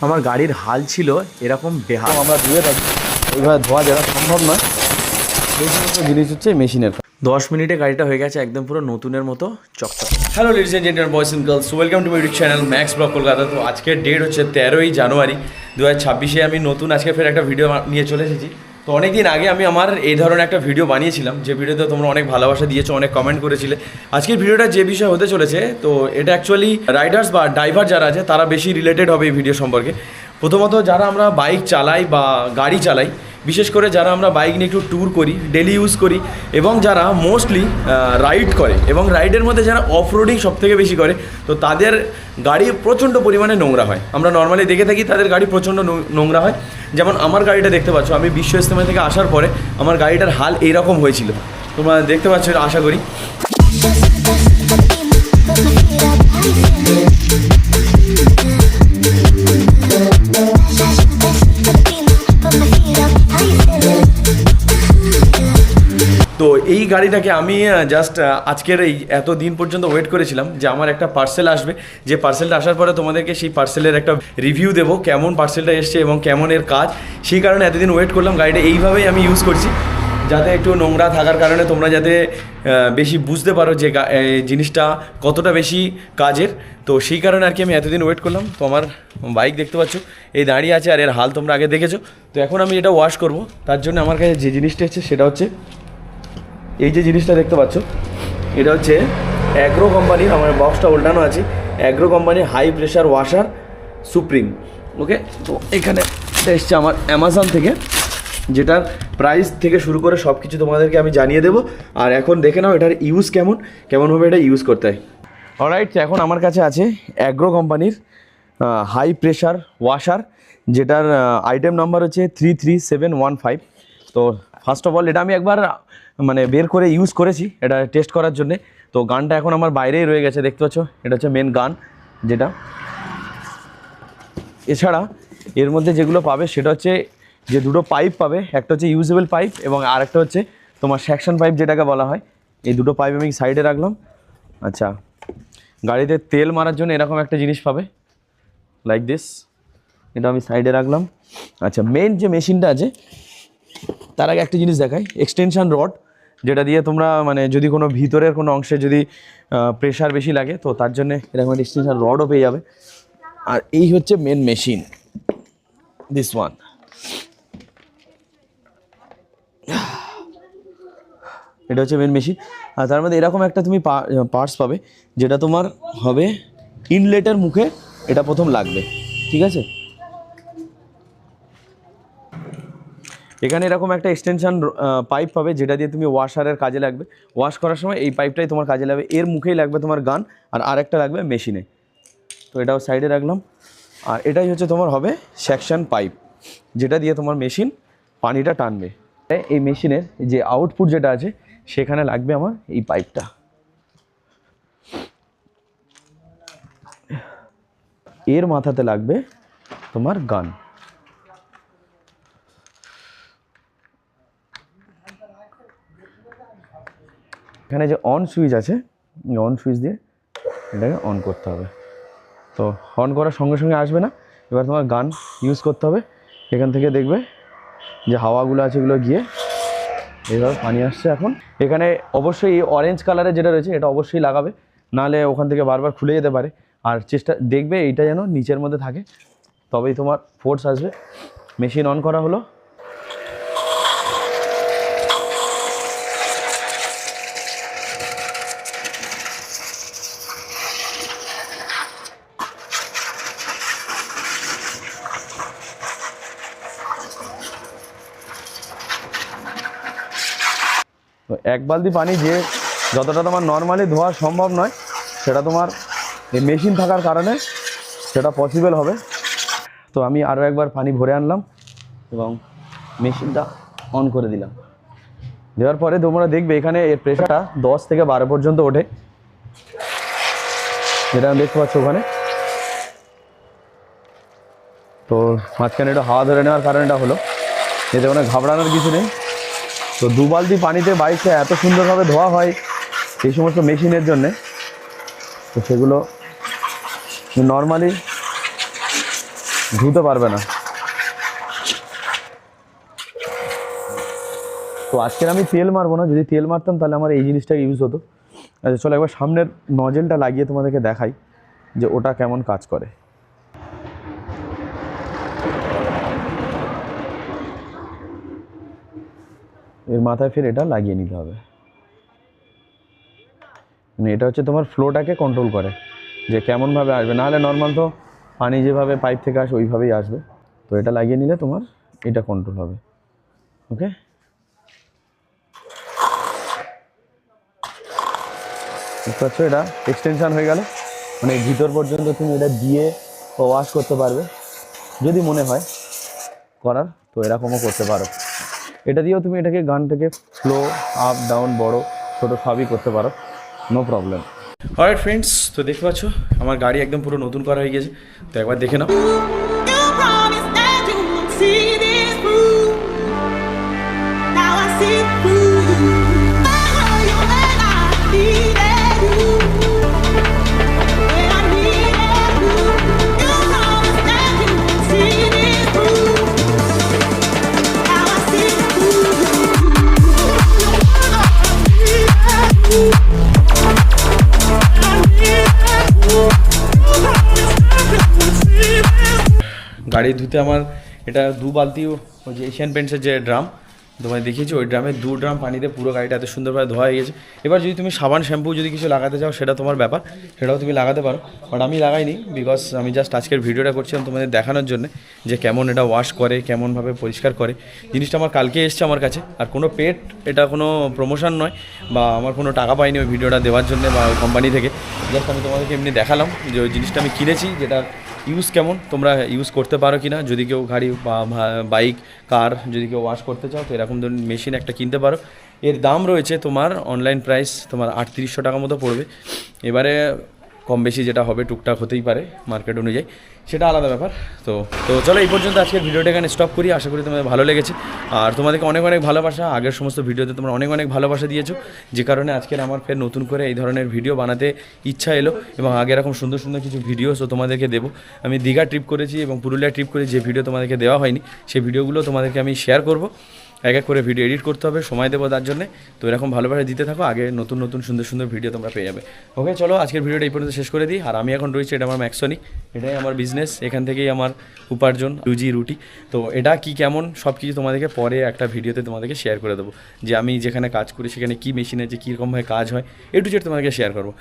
আমার গাড়ির হাল ছিল এরকম বেহাল। আমরা ধুয়ে থাকি, ওইভাবে ধোয়া যাওয়া সম্ভব নয়। এই সমস্ত জিনিস হচ্ছে মেশিনের। 10 মিনিটে গাড়িটা হয়ে গেছে একদম পুরো নতুনের মতো চকচক। Hello ladies and gentleman, boys and girls, welcome to my YouTube channel Max blog Kolkata. তো আজকের ডেট হচ্ছে 13ই জানুয়ারি 2026। আমি নতুন আজকে ফের একটা ভিডিও নিয়ে চলে এসেছি। তো অনেক দিন আগে আমি আমার এই ধরনের একটা ভিডিও বানিয়েছিলাম, যে ভিডিওতে তোমরা অনেক ভালোবাসা দিয়েছো, অনেক কমেন্ট করেছিলে। আজকের ভিডিওটা যে বিষয় হতে চলেছে, তো এটা অ্যাকচুয়ালি রাইডার্স বা ড্রাইভার যারা আছে তারা বেশি রিলেটেড হবে এই ভিডিও সম্পর্কে। প্রথমত যারা আমরা বাইক চালাই বা গাড়ি চালাই, বিশেষ করে যারা আমরা বাইক নিয়ে একটু ট্যুর করি, ডেলি ইউজ করি, এবং যারা মোস্টলি রাইড করে, এবং রাইডের মধ্যে যারা অফ রোডিং সবথেকে বেশি করে, তো তাদের গাড়ি প্রচণ্ড পরিমাণে নোংরা হয়। আমরা নর্মালি দেখে থাকি তাদের গাড়ি প্রচণ্ড নোংরা হয়। যেমন আমার গাড়িটা দেখতে পাচ্ছ, আমি বিশ্ব ইজতেমা থেকে আসার পরে আমার গাড়িটার হাল এইরকম হয়েছিল, তোমরা দেখতে পাচ্ছ আশা করি। তো এই গাড়িটাকে আমি জাস্ট আজকের এই এত দিন পর্যন্ত ওয়েট করেছিলাম যে আমার একটা পার্সেল আসবে, যে পার্সেলটা আসার পরে তোমাদেরকে সেই পার্সেলের একটা রিভিউ দেবো, কেমন পার্সেলটা এসছে এবং কেমন এর কাজ। সেই কারণে এতদিন ওয়েট করলাম। গাড়িটা এইভাবেই আমি ইউজ করছি, যাতে একটু নোংরা থাকার কারণে তোমরা যাতে বেশি বুঝতে পারো যে জিনিসটা কতটা বেশি কাজের। তো সেই কারণে আর কি আমি এতদিন ওয়েট করলাম। তো আমার বাইক দেখতে পাচ্ছ এই দাঁড়িয়ে আছে, আর এর হাল তোমরা আগে দেখেছো। তো এখন আমি এটা ওয়াশ করব, তার জন্য আমার কাছে যে জিনিসটা এসেছে সেটা হচ্ছে এই যে জিনিসটা দেখতে পাচ্ছ, এটা হচ্ছে অ্যাগ্রো কোম্পানির, আমার বক্সটা উল্টানো আছে, অ্যাগ্রো কোম্পানির হাই প্রেশার ওয়াশার সুপ্রিম। ওকে, তো এখানে এটা এসছে আমার অ্যামাজন থেকে, যেটার প্রাইস থেকে শুরু করে সব কিছু তোমাদেরকে আমি জানিয়ে দেবো। আর এখন দেখে নাও এটার ইউজ কেমনভাবে এটা ইউজ করতে হয়। অলরাইট, এখন আমার কাছে আছে অ্যাগ্রো কোম্পানির হাই প্রেশার ওয়াশার, যেটার আইটেম নাম্বার হচ্ছে 33715। তো ফার্স্ট অফ অল এটা আমি একবার মানে বের করে ইউজ করেছি এটা টেস্ট করার জন্যে। তো গানটা এখন আমার বাইরেই রয়ে গেছে, দেখতে পাচ্ছ, এটা হচ্ছে মেন গান যেটা। এছাড়া এর মধ্যে যেগুলো পাবে সেটা হচ্ছে যে দুটো পাইপ পাবে, একটা হচ্ছে ইউজেবল পাইপ এবং আরেকটা হচ্ছে তোমার সেকশন পাইপ যেটাকে বলা হয়। এই দুটো পাইপ আমি সাইডে রাখলাম। আচ্ছা, গাড়িতে তেল মারার জন্য এরকম একটা জিনিস পাবে, লাইক দিস, এটা আমি সাইডে রাখলাম। আচ্ছা, মেন যে মেশিনটা আছে তার আগে একটা জিনিস দেখাই, এক্সটেনশন রড, যেটা দিয়ে তোমরা মানে যদি কোনো ভিতরের কোনো অংশে যদি প্রেশার বেশি লাগে, তো তার জন্য এরকম একটা এক্সটেনশন রডও পেয়ে যাবে। আর এই হচ্ছে মেন মেশিন, দিস ওয়ান। এটা হচ্ছে মেন মেশিন। আর তার মধ্যে এরকম একটা তুমি পার্টস পাবে, যেটা তোমার হবে ইনলেটের মুখে, এটা প্রথম লাগবে, ঠিক আছে। এখানে এরকম একটা এক্সটেনশন পাইপ পাবে, যেটা দিয়ে তুমি ওয়াশারের কাজে লাগবে। ওয়াশ করার সময় এই পাইপটাই তোমার কাজে লাগবে, এর মুখেই লাগবে তোমার গান, আর আরেকটা লাগবে মেশিনে। তো এটাও সাইডে রাখলাম। আর এটাই হচ্ছে তোমার হবে সেকশন পাইপ, যেটা দিয়ে তোমার মেশিন পানিটা টানবে। এই মেশিনের যে আউটপুট যেটা আছে সেখানে লাগবে আমার এই পাইপটা। এর মাথাতে লাগবে তোমার গান। এখানে যে অন সুইচ আছে, অন সুইচ দিয়ে এটাকে অন করতে হবে। তো অন করার সঙ্গে সঙ্গে আসবে না, এবার তোমার গান ইউজ করতে হবে। এখান থেকে দেখবে যে হাওয়াগুলো আছে এগুলো গিয়ে এইভাবে পানি আসছে। এখন এখানে অবশ্যই এই অরেঞ্জ কালারের যেটা রয়েছে এটা অবশ্যই লাগাবে, নাহলে ওখান থেকে বারবার খুলে যেতে পারে। আর দেখবে এইটা যেন নিচের মধ্যে থাকে, তবেই তোমার ফোর্স আসবে। মেশিন অন করা হলো। তো এক বালতি পানি যে যতটা তোমার নর্মালি ধোয়া সম্ভব নয়, সেটা তোমার এই মেশিন থাকার কারণে সেটা পসিবল হবে। তো আমি আরও একবার পানি ভরে আনলাম এবং মেশিনটা অন করে দিলাম। দেওয়ার পরে তোমরা দেখবে এখানে এর প্রেশারটা 10 থেকে 12 পর্যন্ত ওঠে, যেটা আমি দেখতে পাচ্ছি ওখানে। তো মাঝখানে একটু হাওয়া ধরে নেওয়ার কারণ এটা হলো, এতে কোনো ঘাবড়ানোর কিছু নেই। তো 2 বালতি পানিতে বাইকটা এত সুন্দরভাবে ধোয়া হয় এই সমস্ত মেশিনের জন্যে। তো সেগুলো নর্মালি ধুতে পারবে না। তো আজকের আমি তেল মারবো না, যদি তেল মারতাম তাহলে আমার এই জিনিসটা ইউজ হতো। আচ্ছা চলো একবার সামনের নজেলটা লাগিয়ে তোমাদেরকে দেখাই যে ওটা কেমন কাজ করে। এর মাথায় ফের এটা লাগিয়ে নিতে হবে, মানে এটা হচ্ছে তোমার ফ্লোটাকে কন্ট্রোল করে যে কেমনভাবে আসবে, নাহলে নর্মাল তো পানি যেভাবে পাইপ থেকে আসে ওইভাবেই আসবে। তো এটা লাগিয়ে নিলে তোমার এটা কন্ট্রোল হবে। ওকে, বুঝতে পারছো? এটা এক্সটেনশান হয়ে গেল, মানে ভিতর পর্যন্ত তুমি এটা দিয়ে ওয়াশ করতে পারবে যদি মনে হয় করার, তো এরকমও করতে পারো। এটা দিয়েও তুমি এটাকে গান থেকে ফ্লো আপ ডাউন বড় ছোটো সবই করতে পারো, নো প্রবলেম। অলরাইট ফ্রেন্ডস, তো দেখতে পাচ্ছ আমার গাড়ি একদম পুরো নতুন করা হয়ে গেছে। তো একবার দেখে নাও। গাড়ি ধুতে আমার এটা 2 বালতি, ওই যে এশিয়ান পেন্টসের যে ড্রাম তোমায় দেখিয়েছি, ওই ড্রামে 2 ড্রাম পানিতে পুরো গাড়িটা এত সুন্দরভাবে ধোয়া হয়ে গেছে। এবার যদি তুমি সাবান শ্যাম্পু যদি কিছু লাগাতে চাও সেটা তোমার ব্যাপার, সেটাও তুমি লাগাতে পারো, বাট আমি লাগাইনি বিকজ আমি জাস্ট আজকের ভিডিওটা করছিলাম তোমাদের দেখানোর জন্য যে কেমন এটা ওয়াশ করে, কেমনভাবে পরিষ্কার করে। জিনিসটা আমার কালকে এসছে আমার কাছে, আর কোনো পেড এটা কোনো প্রমোশন নয় বা আমার কোনো টাকা পাইনি ওই ভিডিওটা দেওয়ার জন্য বা কোম্পানি থেকে। জাস্ট আমি তোমাদেরকে এমনি দেখালাম যে ওই জিনিসটা আমি কিনেছি, যেটা ইউজ কেমন তোমরা ইউজ করতে পারো কি না। যদি কেউ গাড়ি বা বাইক কার যদি কেউ ওয়াশ করতে চাও তো এরকম ধরুন মেশিন একটা কিনতে পারো। এর দাম রয়েছে তোমার অনলাইন প্রাইস তোমার 3800 টাকা মতো পড়বে। এবারে কম বেশি যেটা হবে টুকটাক হতেই পারে মার্কেট অনুযায়ী, সেটা আলাদা ব্যাপার। তো চলো এই পর্যন্ত আজকের ভিডিওটা এখানে স্টপ করি। আশা করি তোমাদের ভালো লেগেছে, আর তোমাদেরকে অনেক অনেক ভালোবাসা। আগের সমস্ত ভিডিওতে তোমরা অনেক অনেক ভালোবাসা দিয়েছো, যে কারণে আজকের আমার ফের নতুন করে এই ধরনের ভিডিও বানাতে ইচ্ছা এলো, এবং আগে এরকম সুন্দর সুন্দর কিছু ভিডিওসও তোমাদেরকে দেবো। আমি দীঘা ট্রিপ করেছি এবং পুরুলিয়া ট্রিপ করেছি, যে ভিডিও তোমাদেরকে দেওয়া হয়নি সেই ভিডিওগুলো তোমাদেরকে আমি শেয়ার করবো। এক এক করে ভিডিও এডিট করতে হবে, সময় দেবো তার জন্য। তো এরকম ভালোভাবে দিতে থাকো, আগে নতুন নতুন সুন্দর সুন্দর ভিডিও তোমরা পেয়ে যাবে। ওকে চলো আজকের ভিডিওটা এই পর্যন্ত শেষ করে দিই। আর আমি এখন রয়েছি, এটা আমার ম্যাক্সনিক, এটাই আমার বিজনেস, এখান থেকেই আমার উপার্জন, রুজি রুটি। তো এটা কি কেমন সব কিছু তোমাদেরকে পরে একটা ভিডিওতে তোমাদেরকে শেয়ার করে দেবো, যে আমি যেখানে কাজ করি সেখানে কী মেশিন আছে, কীরকমভাবে কাজ হয়, এ টু জেড তোমাদেরকে শেয়ার করবো।